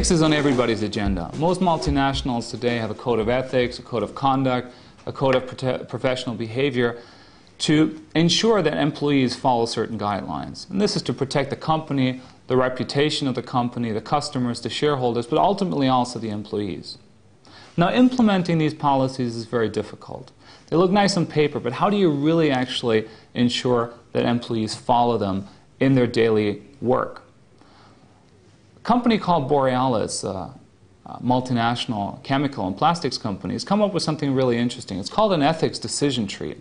Ethics is on everybody's agenda. Most multinationals today have a code of ethics, a code of conduct, a code of professional behavior to ensure that employees follow certain guidelines. And this is to protect the company, the reputation of the company, the customers, the shareholders, but ultimately also the employees. Now, implementing these policies is very difficult. They look nice on paper, but how do you really actually ensure that employees follow them in their daily work? A company called Borealis, a multinational chemical and plastics company, has come up with something really interesting. It's called an ethics decision tree.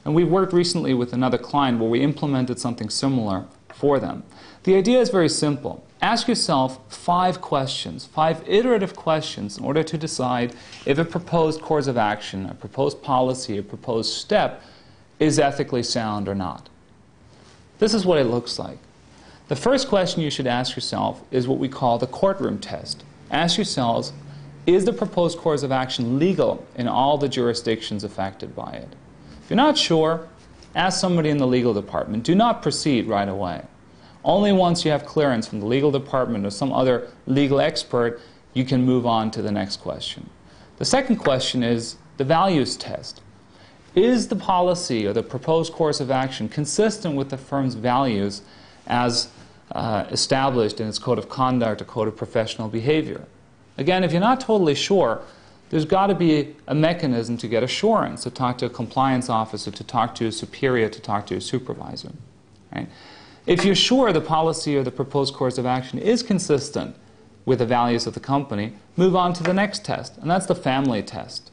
And we worked recently with another client where we implemented something similar for them. The idea is very simple. Ask yourself 5 questions, 5 iterative questions in order to decide if a proposed course of action, a proposed policy, a proposed step is ethically sound or not. This is what it looks like. The first question you should ask yourself is what we call the courtroom test. Ask yourselves, is the proposed course of action legal in all the jurisdictions affected by it? If you're not sure, ask somebody in the legal department. Do not proceed right away. Only once you have clearance from the legal department or some other legal expert, you can move on to the next question. The second question is the values test. Is the policy or the proposed course of action consistent with the firm's values as established in its code of conduct or code of professional behavior? Again, if you're not totally sure, there's got to be a mechanism to get assurance, to talk to a compliance officer, to talk to a superior, to talk to a supervisor. Right? If you're sure the policy or the proposed course of action is consistent with the values of the company, move on to the next test, and that's the family test.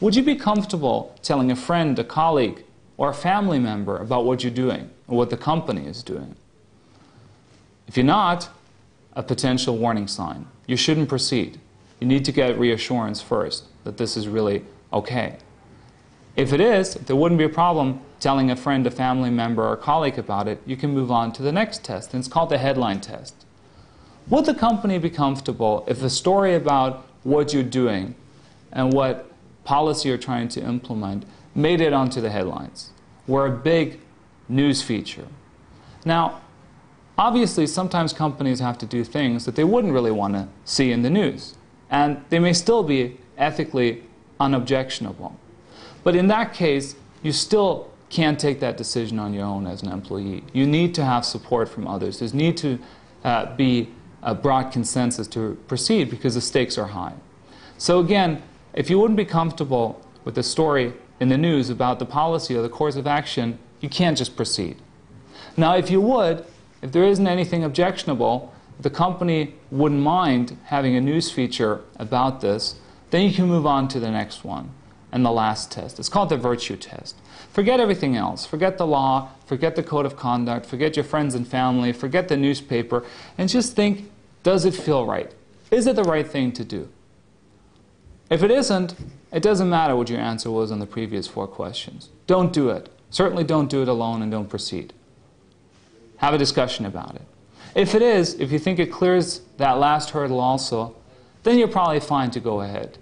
Would you be comfortable telling a friend, a colleague, or a family member about what you're doing or what the company is doing? If you're not, a potential warning sign. You shouldn't proceed. You need to get reassurance first that this is really okay. If it is, if there wouldn't be a problem telling a friend, a family member, or a colleague about it, you can move on to the next test, and it's called the headline test. Would the company be comfortable if a story about what you're doing and what policy you're trying to implement made it onto the headlines? Were a big news feature. Now, obviously, sometimes companies have to do things that they wouldn't really want to see in the news, and they may still be ethically unobjectionable. But in that case, you still can't take that decision on your own as an employee. You need to have support from others. There needs to be a broad consensus to proceed because the stakes are high. So again, if you wouldn't be comfortable with the story in the news about the policy or the course of action, you can't just proceed. Now, if you would, if there isn't anything objectionable, if the company wouldn't mind having a news feature about this, then you can move on to the next one and the last test. It's called the virtue test. Forget everything else. Forget the law, forget the code of conduct, forget your friends and family, forget the newspaper, and just think, does it feel right? Is it the right thing to do? If it isn't, it doesn't matter what your answer was on the previous 4 questions. Don't do it. Certainly don't do it alone and don't proceed. Have a discussion about it. If it is, if you think it clears that last hurdle also, then you're probably fine to go ahead.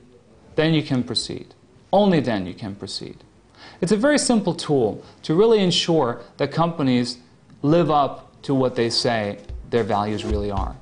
Then you can proceed. Only then you can proceed. It's a very simple tool to really ensure that companies live up to what they say their values really are.